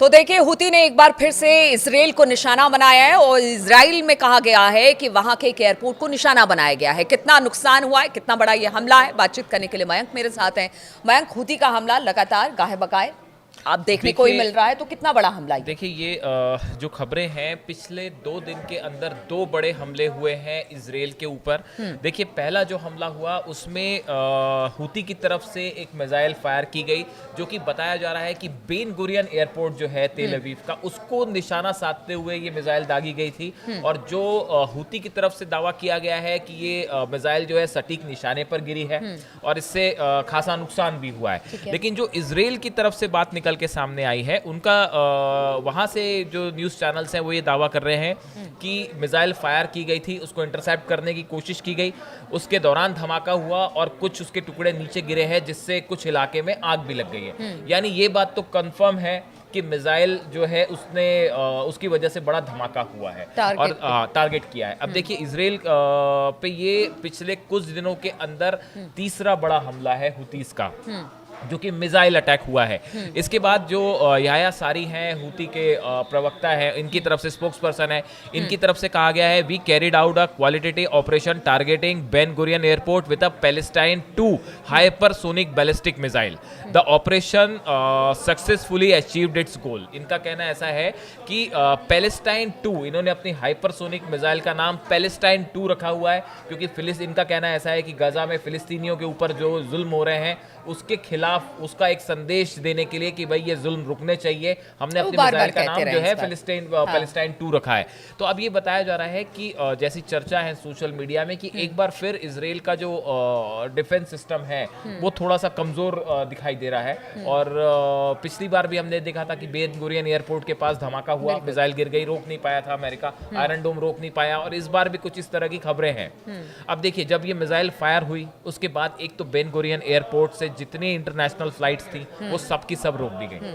तो देखिए, हुती ने एक बार फिर से इजराइल को निशाना बनाया है और इजराइल में कहा गया है कि वहां के एक एयरपोर्ट को निशाना बनाया गया है। कितना नुकसान हुआ है, कितना बड़ा ये हमला है, बातचीत करने के लिए मयंक मेरे साथ हैं। मयंक, हुती का हमला लगातार गाहे बगाए आप देखने को ही मिल रहा है, तो कितना बड़ा हमला है? देखिए ये जो खबरें हैं, पिछले 2 दिन के अंदर 2 बड़े हमले हुए हैं इजराइल के ऊपर। देखिए पहला जो हमला हुआ उसमें हुती की तरफ से एक मिसाइल फायर की गई, जो कि बताया जा रहा है कि बेन गुरियन एयरपोर्ट जो है तेल अवीव का, उसको निशाना साधते हुए ये मिसाइल दागी गई थी। और जो हुती की तरफ से दावा किया गया है कि ये मिसाइल जो है सटीक निशाने पर गिरी है और इससे खासा नुकसान भी हुआ है। लेकिन जो इजराइल की तरफ से बात निकल के सामने आई है, उनका वहां से जो न्यूज़ चैनल्स हैं वो ये दावा कर रहे हैं कि मिसाइल फायर की गई थी, उसको इंटरसेप्ट करने की कोशिश की गई, उसके दौरान धमाका हुआ और कुछ उसके टुकड़े नीचे गिरे हैं, जिससे कुछ इलाके में आग भी लग गई है। यानी ये बात तो कंफर्म है कि मिसाइल जो है उसने उसकी वजह से बड़ा धमाका हुआ है और टारगेट किया है। अब देखिए इजराइल पे ये पिछले कुछ दिनों के अंदर तीसरा बड़ा हमला है हुतीस का, जो कि मिसाइल अटैक हुआ है। इसके बाद जो याया सारी हैं, हुती के प्रवक्ता हैं, इनकी तरफ से स्पोक्स पर्सन है, इनकी तरफ से कहा गया है we carried out a qualitative operation targeting Ben Gurion airport with a Palestine 2 hypersonic ballistic missile. The operation successfully achieved its goal. इनका कहना ऐसा है कि पैलेस्टाइन 2, इन्होंने अपनी हाइपरसोनिक मिसाइल का नाम पैलेस्टाइन 2 रखा हुआ है, क्योंकि इनका कहना ऐसा है कि गजा में फिलिस्तीनियों के ऊपर जो जुल्म हो रहे हैं उसके खिलाफ उसका एक संदेश देने के लिए कि भाई ये जुल्म रुकने चाहिए, हमने अपनी मिसाइल का नाम जो है पैलेस्टाइन 2 रखा है। तो अब ये बताया जा रहा है कि जैसी चर्चा है सोशल मीडिया में कि एक बार फिर इजराइल का जो डिफेंस सिस्टम है वो थोड़ा सा कमजोर दिखाई दे रहा है। और पिछली बार भी हमने देखा था कि बेन गुरियन एयरपोर्ट के पास धमाका हुआ, मिसाइल गिर गई, रोक नहीं पाया था अमेरिका, आयरन डोम रोक नहीं पाया, और इस बार भी कुछ इस तरह की खबरें हैं। अब देखिए जब ये मिसाइल फायर हुई उसके बाद एक तो बेन गुरियन एयरपोर्ट से जितनी इंटरनेशनल फ्लाइट्स थी वो सब की सब रोक दी गई।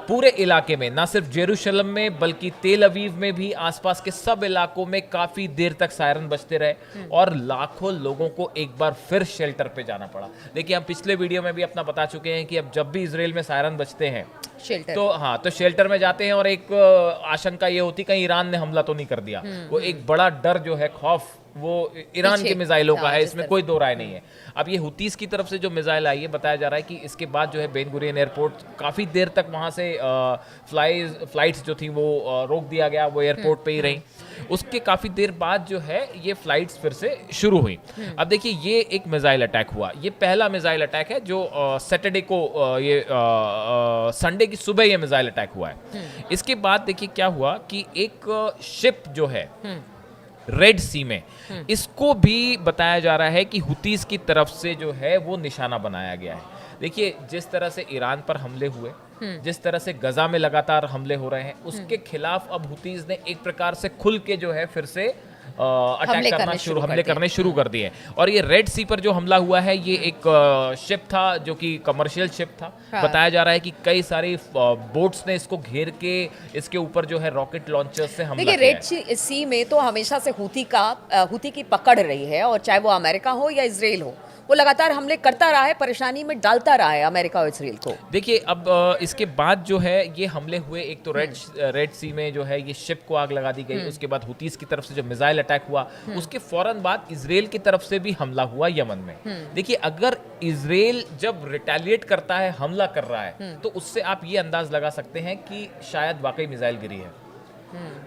पूरे इलाके में, ना सिर्फ जेरूशलम में बल्कि तेल अवीव में भी आसपास के सब इलाकों में काफी देर तक सायरन बजते रहे और लाखों लोगों को एक बार फिर शेल्टर पे जाना पड़ा। देखिए हम पिछले वीडियो में भी अपना बता चुके हैं कि अब जब भी इजराइल में सायरन बजते हैं तो शेल्टर में जाते हैं और एक आशंका ये होती कहीं ईरान ने हमला तो नहीं कर दिया। वो एक बड़ा डर जो है, खौफ, वो ईरान के मिसाइलों का है, इसमें कोई दो राय नहीं है। अब ये हुतीस की तरफ से जो मिसाइल आई है, बताया जा रहा है कि इसके बाद जो है बेन गुरियन एयरपोर्ट काफ़ी देर तक वहाँ से फ्लाइट्स जो थी वो रोक दिया गया, वो एयरपोर्ट पे ही रही। उसके काफ़ी देर बाद जो है ये फ्लाइट्स फिर से शुरू हुई। अब देखिए ये एक मिसाइल अटैक हुआ, ये पहला मिसाइल अटैक है जो सैटरडे को ये संडे की सुबह ये मिसाइल अटैक हुआ है। इसके बाद देखिए क्या हुआ कि एक शिप जो है रेड सी में, इसको भी बताया जा रहा है कि हुतीस की तरफ से जो है वो निशाना बनाया गया है। देखिए जिस तरह से ईरान पर हमले हुए, जिस तरह से गजा में लगातार हमले हो रहे हैं, उसके खिलाफ अब हुतीस ने एक प्रकार से खुल के जो है फिर से हमले करने शुरू कर दिए। और ये रेड सी पर जो हमला हुआ है ये एक शिप था जो कि कमर्शियल शिप था। बताया जा रहा है कि कई सारी बोट्स ने इसको घेर के इसके ऊपर जो है रॉकेट लॉन्चर से हमला किया है। रेड सी में तो हमेशा से हुती की पकड़ रही है, और चाहे वो अमेरिका हो या इजराइल हो, वो लगातार हमले करता रहा है, परेशानी में डालता रहा है अमेरिका और इजराइल को। देखिए अब इसके बाद जो है ये हमले हुए, एक तो रेड सी में जो है ये शिप को आग लगा दी गई, उसके बाद हुतीस की तरफ से जो मिसाइल अटैक हुआ, उसके फौरन बाद इजराइल की तरफ से भी हमला हुआ यमन में। देखिए अगर इजराइल जब रिटेलिएट करता है, हमला कर रहा है, तो उससे आप ये अंदाज लगा सकते हैं कि शायद वाकई मिसाइल गिरी है।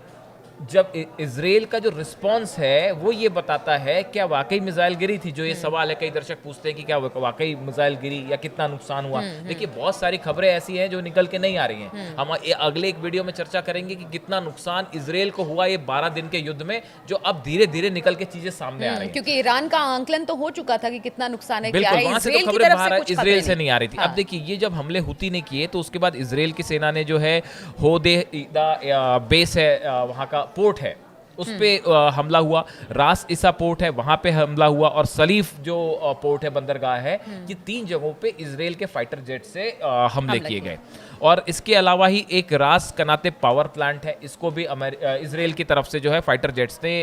जब इजराइल का जो रिस्पांस है वो ये बताता है क्या वाकई मिसाइल गिरी थी, जो ये सवाल है कई दर्शक पूछते हैं कि क्या वाकई मिसाइल गिरी या कितना नुकसान हुआ। देखिए बहुत सारी खबरें ऐसी हैं जो निकल के नहीं आ रही हैं। हम अगले एक वीडियो में चर्चा करेंगे कि कितना नुकसान इजराइल को हुआ ये 12 दिन के युद्ध में, जो अब धीरे धीरे निकल के चीजें सामने आ रही हैं। क्योंकि ईरान का आंकलन तो हो चुका था कि कितना नुकसान है, बिल्कुल, वहां से तो खबरें बाहर इजराइल से नहीं आ रही थी। अब देखिए ये जब हमले हुती ने किए तो उसके बाद इजराइल की सेना ने जो है होदेइदा बेस है, वहां का पोर्ट है, उस पे हमला हुआ। रास इसा पोर्ट है, वहां पे हमला हुआ, और सलीफ जो पोर्ट है, बंदरगाह है, ये 3 जगहों पे इजराइल के फाइटर जेट से हमले किए गए। और इसके अलावा ही एक रास कनाते पावर प्लांट है, इसको भी इजराइल की तरफ से जो है फाइटर जेट्स ने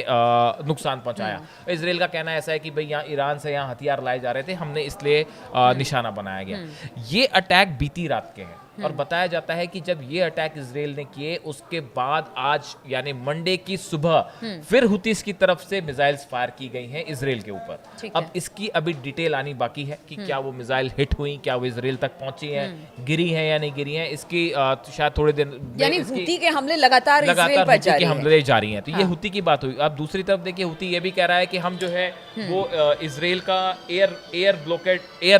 नुकसान पहुंचाया। इजराइल का कहना ऐसा है कि भाई यहाँ ईरान से यहाँ हथियार लाए जा रहे थे, हमने इसलिए निशाना बनाया गया। ये अटैक बीती रात के हैं। और बताया जाता है कि जब ये अटैक इसराइल ने किए उसके बाद आज यानी मंडे की सुबह फिर हुतीस की तरफ से मिसाइल्स फायर की गई हैं इसराइल के ऊपर। ठीक अब है। इसकी अभी डिटेल आनी बाकी है कि क्या वो मिसाइल हिट हुई, क्या वो इसराइल तक पहुंची हैं, गिरी हैं या नहीं गिरी हैं। इसकी शायद थोड़े दिन में यानी इसकी हुती के हमले लगातार इसराइल लगातार पर हुती के जारी हैं। हमले जारी हैं। तो ये हाँ। हुती की बात हुई। अब दूसरी तरफ देखिए हुती ये भी कह रहा है कि हम जो है वो इसराइल का एयर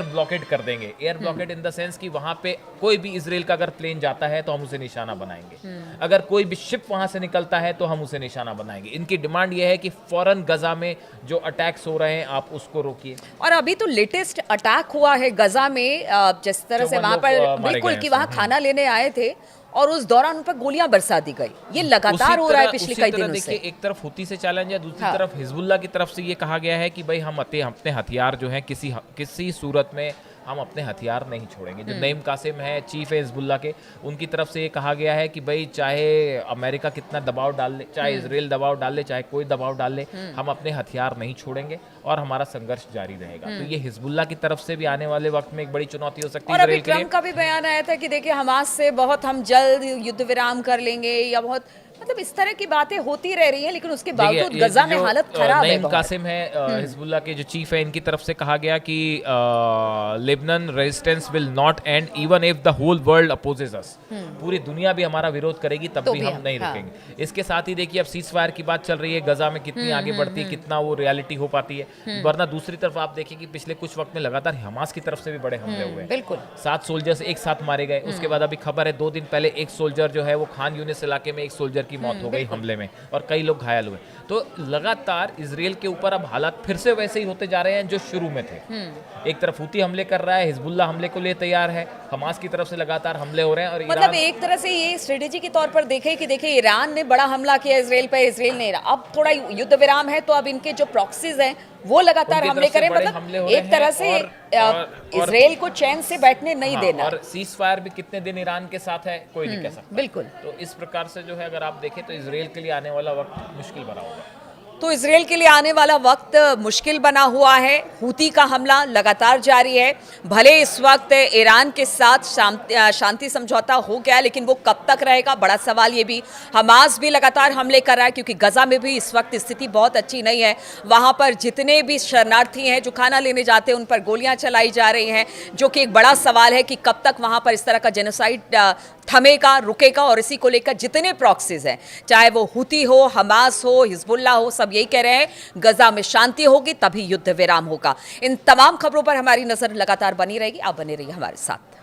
ब्लॉकेड कर देंगे। Air blockade in the sense कि वहां पे कोई भी इसराइल का अगर प्लेन जाता है तो हम उसे निशाना बनाएंगे, अगर कोई भी शिप वहां से निकलता है तो हम उसे निशाना बनाएंगे। इनकी डिमांड ये है कि फौरन गजा में जो अटैक्स हो रहे हैं आप उसको रोकिए। और अभी तो लेटेस्ट अटैक हुआ है गजा में, जिस तरह से 54 वहां लोग, पर मारे बिल्कुल गए कि हैं वहां खाना लेने आए थे और उस दौरान उन पर गोलियां बरसा दी गई। ये लगातार हो रहा है पिछले कई दिनों से। देखिए एक तरफ हुती से चैलेंज है, दूसरी हाँ। तरफ हिजबुल्लाह की तरफ से ये कहा गया है कि भाई हम अपने हथियार जो हैं किसी सूरत में हम अपने हथियार नहीं छोड़ेंगे। जो नईम कासिम है चीफ है हिजबुल्ला के, उनकी तरफ से ये कहा गया है कि भाई चाहे अमेरिका कितना दबाव डाल ले, चाहे इसराइल दबाव डाल ले, चाहे कोई दबाव डाल ले, हम अपने हथियार नहीं छोड़ेंगे और हमारा संघर्ष जारी रहेगा। तो ये हिजबुल्ला की तरफ से भी आने वाले वक्त में एक बड़ी चुनौती हो सकती है और अभी इसराइल के लिए। ट्रम्प का भी बयान आया था कि देखिए हमास से बहुत हम जल्द युद्ध विराम कर लेंगे, या बहुत मतलब इस तरह की बातें होती रह रही हैं, लेकिन उसके बावजूद ये गजा में जो, हालत खराब है नईम बहुत। कासिम है हिजबुल्लाह के जो चीफ है, इनकी तरफ से कहा गया कि Lebanon resistance will not end even if the whole world opposes us. पूरी दुनिया भी हमारा विरोध करेगी तब तो भी भी हम हम, नहीं हाँ। रुकेंगे। इसके साथ ही देखिए अब सीज फायर की बात चल रही है, गजा में कितनी आगे बढ़ती है, कितना वो रियलिटी हो पाती है। वरना दूसरी तरफ आप देखिए कि पिछले कुछ वक्त में लगातार हमास की तरफ से भी बड़े हमले हुए हैं। बिल्कुल 7 सोल्जर्स एक साथ मारे गए। उसके बाद अभी खबर है 2 दिन पहले एक सोल्जर जो है वो खान यूनिस इलाके में एक सोल्जर की मौत हो गई हमले में, और कई लोग घायल हुए। तो लगातार इसराइल के ऊपर अब हालात फिर से वैसे ही होते जा रहे हैं जो शुरू में थे। एक तरफ हुती हमले कर रहा है, हिजबुल्ला हमले को लिए तैयार है, हमास की तरफ से लगातार हमले हो रहे हैं। और मतलब ईरान एक तरह से ये स्ट्रेटेजी के तौर पर देखे कि देखिए ईरान ने बड़ा हमला किया इसराइल पर, इसराइल ने अब थोड़ा युद्ध विराम है तो अब इनके जो प्रॉक्सीज हैं वो लगातार उनकी हमले तरफ से करें। बड़े मतलब हमले हो रहे एक तरह हैं से और इसराइल को चैन से बैठने नहीं हाँ, देना। और सीज फायर भी कितने दिन ईरान के साथ है कोई नहीं कह सकता। बिल्कुल। तो इस प्रकार से जो है अगर आप देखें तो इसराइल के लिए आने वाला वक्त मुश्किल भरा होगा। तो इसराइल के लिए आने वाला वक्त मुश्किल बना हुआ है। हूती का हमला लगातार जारी है। भले इस वक्त ईरान के साथ शांति समझौता हो गया, लेकिन वो कब तक रहेगा बड़ा सवाल। ये भी हमास भी लगातार हमले कर रहा है, क्योंकि गजा में भी इस वक्त स्थिति बहुत अच्छी नहीं है। वहाँ पर जितने भी शरणार्थी हैं जो खाना लेने जाते हैं उन पर गोलियाँ चलाई जा रही हैं, जो कि एक बड़ा सवाल है कि कब तक वहाँ पर इस तरह का जेनोसाइड थमेगा, रुकेगा। और इसी को लेकर जितने प्रॉक्सीज हैं, चाहे वो हुती हो, हमास हो, हिजबुल्ला हो, सब यही कह रहे हैं गजा में शांति होगी तभी युद्ध विराम होगा। इन तमाम खबरों पर हमारी नजर लगातार बनी रहेगी। आप बने रहिए हमारे साथ।